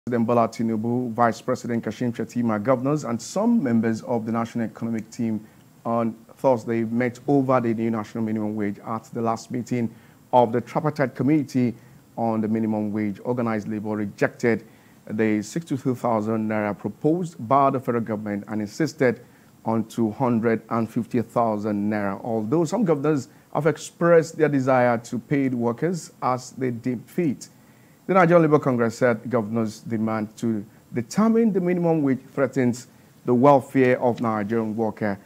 President Bola Tinubu, Vice President Kashim Shettima, governors, and some members of the National Economic Team on Thursday met over the new national minimum wage at the last meeting of the tripartite committee on the minimum wage. Organized labor rejected the 62,000 naira proposed by the federal government and insisted on 250,000 naira. Although some governors have expressed their desire to pay the workers as they deem fit. The Nigerian Labour Congress said governors' demand to determine the minimum wage threatens the welfare of Nigerian worker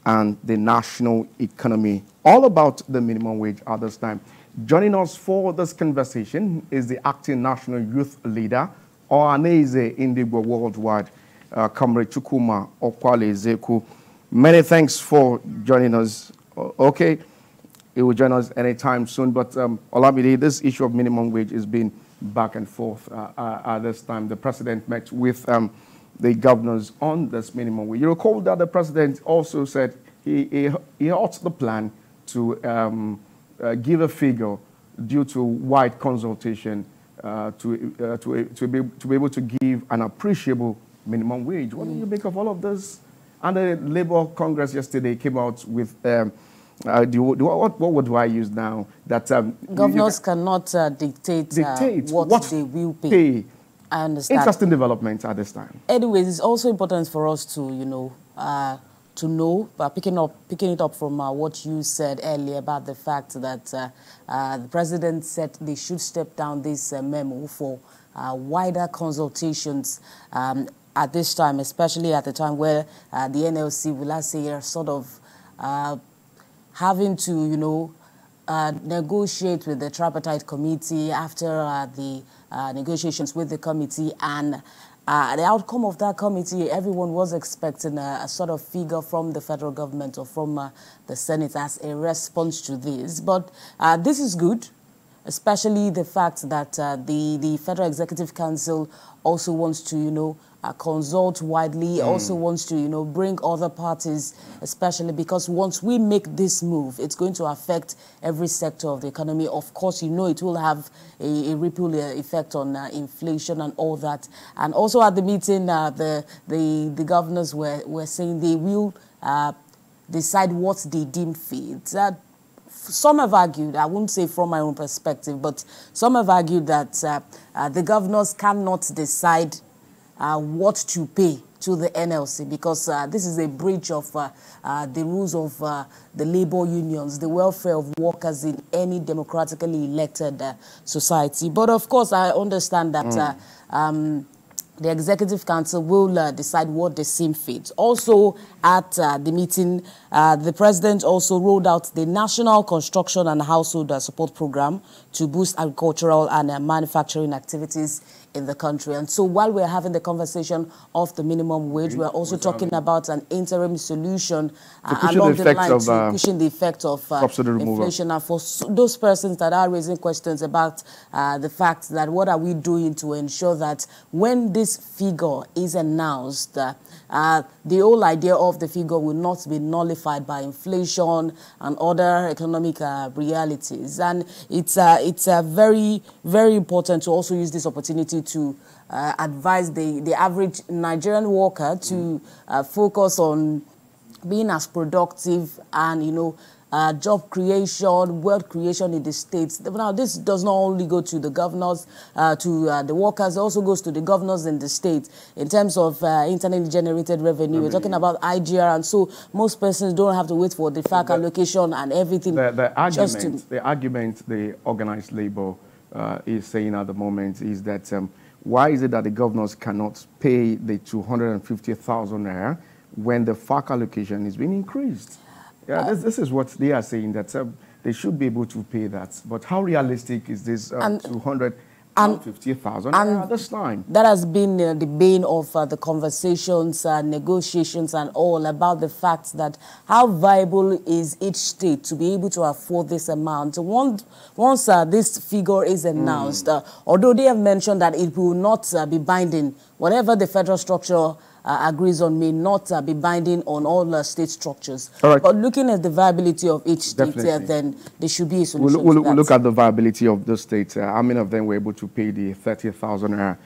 and the national economy. All about the minimum wage at this time. Joining us for this conversation is the acting national youth leader, Ohaneze Indigbo Worldwide, Comrade Chukwuma Okwale Zeku. Many thanks for joining us. Okay, he will join us anytime soon. But Olamide, this issue of minimum wage has been back and forth at this time. The president met with the governors on this minimum wage. You recall that the president also said he halts the plan to give a figure due to wide consultation to be able to give an appreciable minimum wage. What do you make of all of this? And the Labour Congress yesterday came out with what word do I use now? That governors cannot dictate what they will pay. I understand. Interesting developments at this time. Anyways, it's also important for us to know, but picking it up from what you said earlier about the fact that the president said they should step down this memo for wider consultations at this time, especially at the time where the NLC will, let's say, are sort of having to, negotiate with the tripartite committee after the negotiations with the committee, and the outcome of that committee, everyone was expecting a sort of figure from the federal government or from the Senate as a response to this. But this is good, especially the fact that the Federal Executive Council also wants to, consult widely, also wants to, bring other parties, especially because once we make this move, it's going to affect every sector of the economy. Of course, it will have a ripple effect on inflation and all that. And also at the meeting, the governors were saying they will decide what they deem fit. Some have argued, I wouldn't say from my own perspective, but some have argued that the governors cannot decide what to pay to the NLC because this is a breach of the rules of the labor unions, the welfare of workers in any democratically elected society. But of course, I understand that the Executive Council will decide what they seem fit. Also, at the meeting, the President also rolled out the National Construction and Household Support Program to boost agricultural and manufacturing activities in the country. And so while we're having the conversation of the minimum wage, we're also talking about an interim solution along the line to pushing the effect of inflation. And for those persons that are raising questions about the fact that what are we doing to ensure that when this figure is announced, the whole idea of the figure will not be nullified by inflation and other economic realities. And it's very, very important to also use this opportunity to advise the average Nigerian worker to focus on being as productive and, job creation, wealth creation in the states. Now, this does not only go to the governors, to the workers, it also goes to the governors in the state in terms of internally generated revenue. We're talking about IGR, and so most persons don't have to wait for the FAC allocation and everything. The argument the organized labor is saying at the moment is that why is it that the governors cannot pay the 250,000 naira when the FAC allocation is being increased? Yeah, this is what they are saying, that they should be able to pay that. But how realistic is this 250,000 at this time? That has been the bane of the conversations, negotiations and all about the fact that how viable is each state to be able to afford this amount. Once this figure is announced, although they have mentioned that it will not be binding, whatever the federal structure agrees on may not be binding on all state structures. All right. But looking at the viability of each state, then there should be a solution to that. We'll look at the viability of the states. How many of them were able to pay the 30,000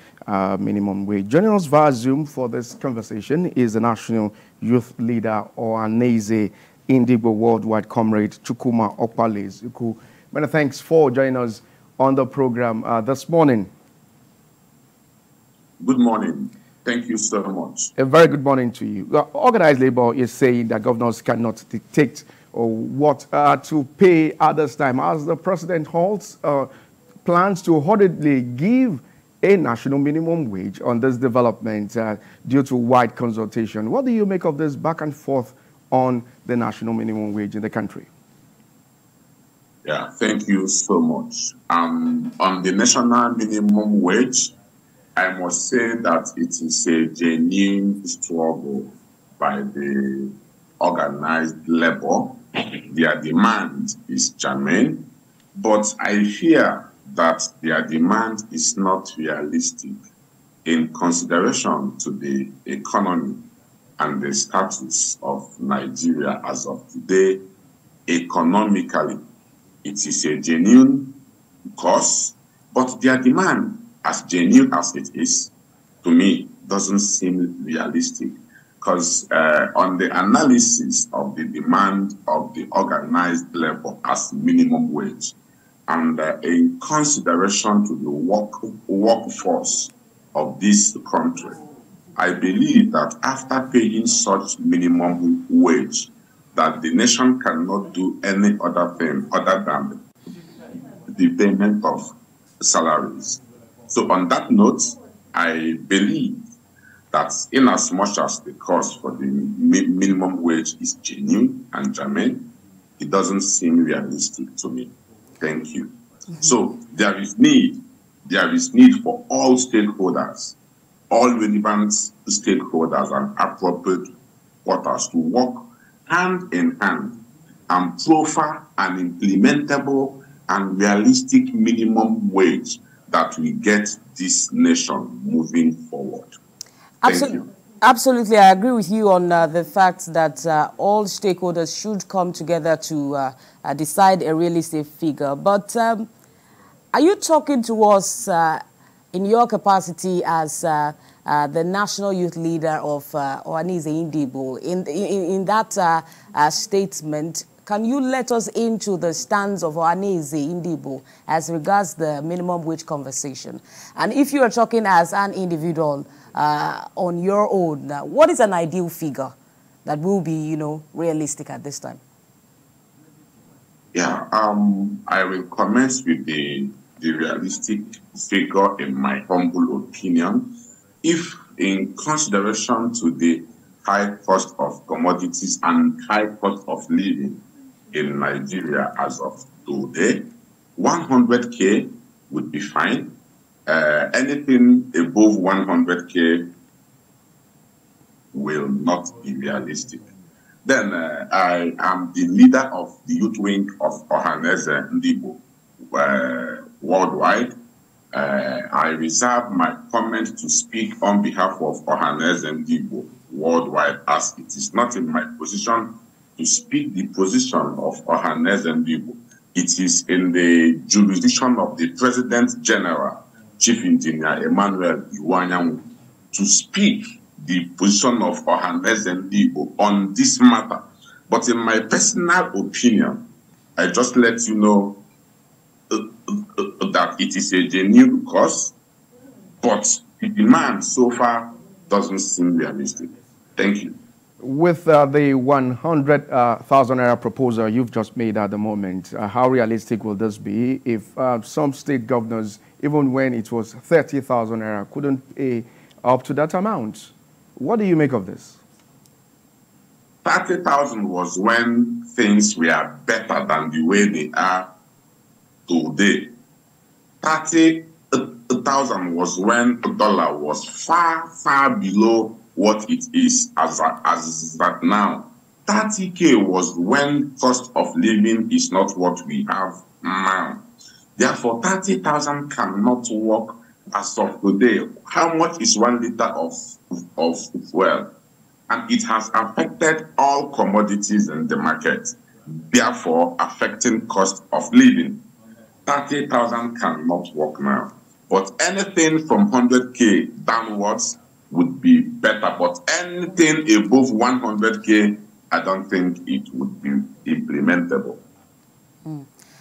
minimum wage? Joining us via Zoom for this conversation is the National Youth Leader Ohaneze Ndigbo Worldwide Comrade Chukwuma Okpale. Many thanks for joining us on the program this morning. Good morning. Thank you so much. A very good morning to you. Organized labor is saying that governors cannot dictate what to pay at this time, as the president holds plans to hurriedly give a national minimum wage on this development due to wide consultation. What do you make of this back and forth on the national minimum wage in the country? Yeah, thank you so much. On the national minimum wage, I must say that it is a genuine struggle by the organized labor. Their demand is germane, but I fear that their demand is not realistic in consideration to the economy and the status of Nigeria as of today. Economically, it is a genuine cause, but their demand, as genuine as it is, to me, doesn't seem realistic. Because on the analysis of the demand of the organized labor as minimum wage, and in consideration to the workforce of this country, I believe that after paying such minimum wage, that the nation cannot do any other thing other than the payment of salaries. So on that note, I believe that in as much as the cost for the minimum wage is genuine and germane, it doesn't seem realistic to me. Thank you. So there is need for all stakeholders, all relevant stakeholders and appropriate quarters to work hand in hand and proffer an implementable and realistic minimum wage that will get this nation moving forward. Thank you. Absolutely, I agree with you on the fact that all stakeholders should come together to decide a realistic figure. But are you talking to us in your capacity as the National Youth Leader of Ohaneze Ndigbo? In that statement, can you let us into the stance of Ohaneze Ndigbo as regards the minimum wage conversation? And if you are talking as an individual on your own, what is an ideal figure that will be, realistic at this time? Yeah, I will commence with the realistic figure in my humble opinion. If in consideration to the high cost of commodities and high cost of living in Nigeria as of today, 100K would be fine. Anything above 100K will not be realistic. Then I am the leader of the youth wing of Ohaneze Ndigbo worldwide. I reserve my comment to speak on behalf of Ohaneze Ndigbo worldwide, as it is not in my position to speak the position of Ohaneze Ndigbo. It is in the jurisdiction of the President General, Chief Engineer Emmanuel Iwanyanwu, to speak the position of Ohaneze Ndigbo on this matter. But in my personal opinion, I just let you know that it is a genuine cause, but the demand so far doesn't seem realistic. Thank you. With the 100,000 naira proposal you've just made at the moment, how realistic will this be if some state governors, even when it was 30,000 naira, couldn't pay up to that amount? What do you make of this? 30,000 was when things were better than the way they are today. 30,000 was when the dollar was far, far below what it is as that now. 30K was when cost of living is not what we have now. Therefore, 30,000 cannot work as of today, how much is 1 liter of fuel? And it has affected all commodities in the market, therefore affecting cost of living. 30,000 cannot work now, but anything from 100K downwards would be better. But anything above 100K, I don't think it would be implementable.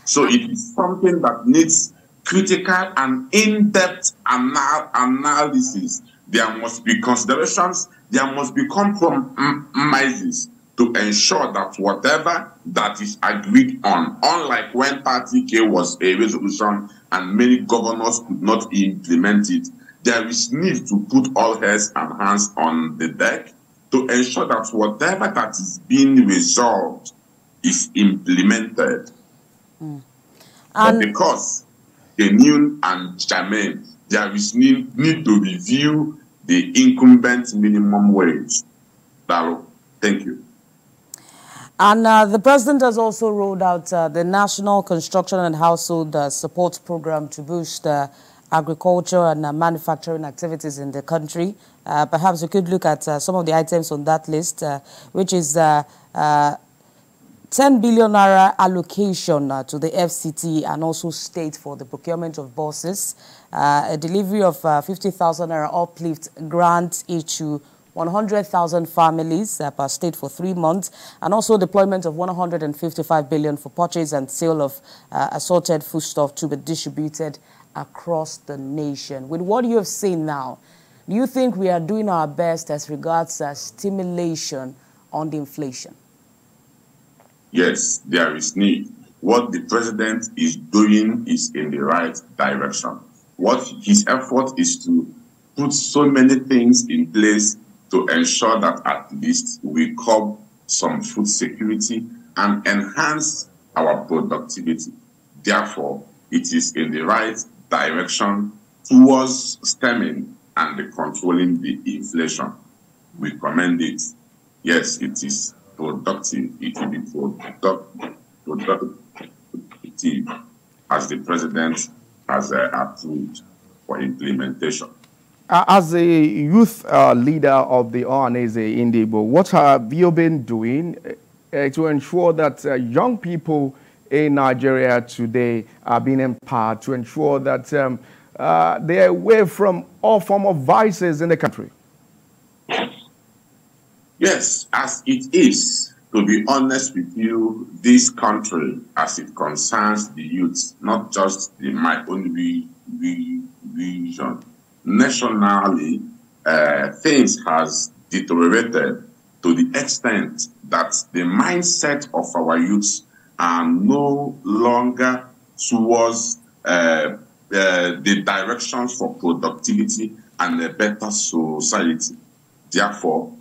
So it is something that needs critical and in-depth analysis. There must be considerations, there must be compromises to ensure that whatever that is agreed on, unlike when 30K was a resolution and many governors could not implement it, there is need to put all heads and hands on the deck to ensure that whatever that is being resolved is implemented. But because genuine and germane, there is need to review the incumbent minimum wage. Thank you. And the president has also rolled out the National Construction and Household Support Program to boost agriculture and manufacturing activities in the country. Perhaps we could look at some of the items on that list, which is 10 billion naira allocation to the FCT and also state for the procurement of buses, a delivery of 50,000 naira uplift grant each to 100,000 families per state for 3 months, and also deployment of 155 billion for purchase and sale of assorted foodstuff to be distributed across the nation. With what you have seen now, do you think we are doing our best as regards stimulation on the inflation? Yes, there is need. What the president is doing is in the right direction. What his effort is to put so many things in place to ensure that at least we curb some food security and enhance our productivity. Therefore, it is in the right direction towards stemming and controlling the inflation. We commend it. Yes, it is productive. It will be productive as the president has approved for implementation. As a youth leader of the Ohanese Indigo, what have you been doing to ensure that young people in Nigeria today are being empowered, to ensure that they are away from all form of vices in the country? Yes, as it is, to be honest with you, this country, as it concerns the youth, not just my own region, nationally, things has deteriorated to the extent that the mindset of our youths are no longer towards the directions for productivity and a better society. Therefore,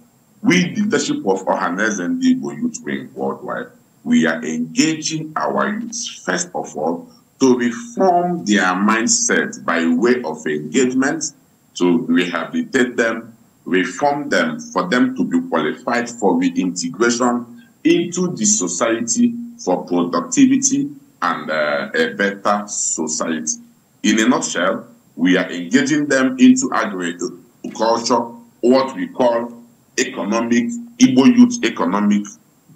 we, the leadership of Ohanese and Igbo Youth Wing worldwide, we are engaging our youths, first of all, to reform their mindset by way of engagement, to rehabilitate them, reform them, for them to be qualified for reintegration into the society for productivity and a better society. In a nutshell, we are engaging them into agriculture, what we call Igbo Youth Economic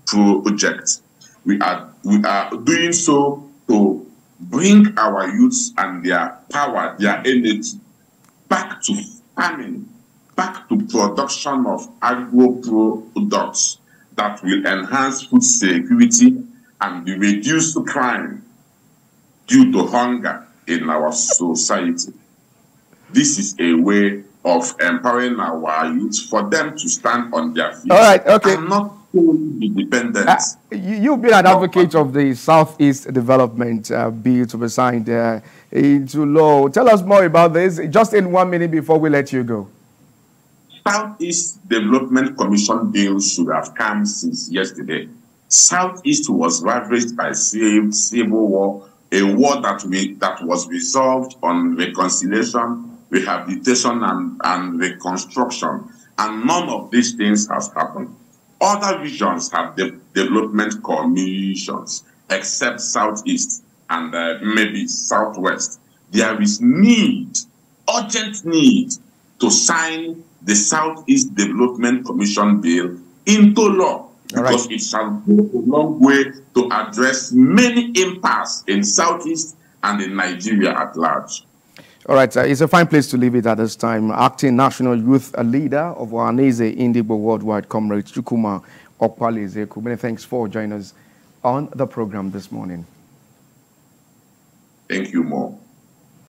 Project. We are doing so to bring our youths and their power, their energy back to farming, back to production of agro products that will enhance food security and reduce crime due to hunger in our society. This is a way of empowering our youth for them to stand on their feet. All right, okay. And not be dependent. You've been an advocate of the Southeast Development Bill to be signed into law. Tell us more about this, just in 1 minute before we let you go. Southeast Development Commission Bill should have come since yesterday. Southeast was ravaged by civil war, a war that was resolved on reconciliation, rehabilitation, and reconstruction. And none of these things has happened. Other regions have development commissions, except Southeast and maybe Southwest. There is need urgent need to sign the Southeast Development Commission bill into law, because it shall go a long way to address many impasses in Southeast and in Nigeria at large. All right, it's a fine place to leave it at this time. Acting National Youth Leader of Ohaneze Indigo Worldwide, Comrade Chukwuma Okpali-Ezeku. Many thanks for joining us on the program this morning. Thank you, Mo.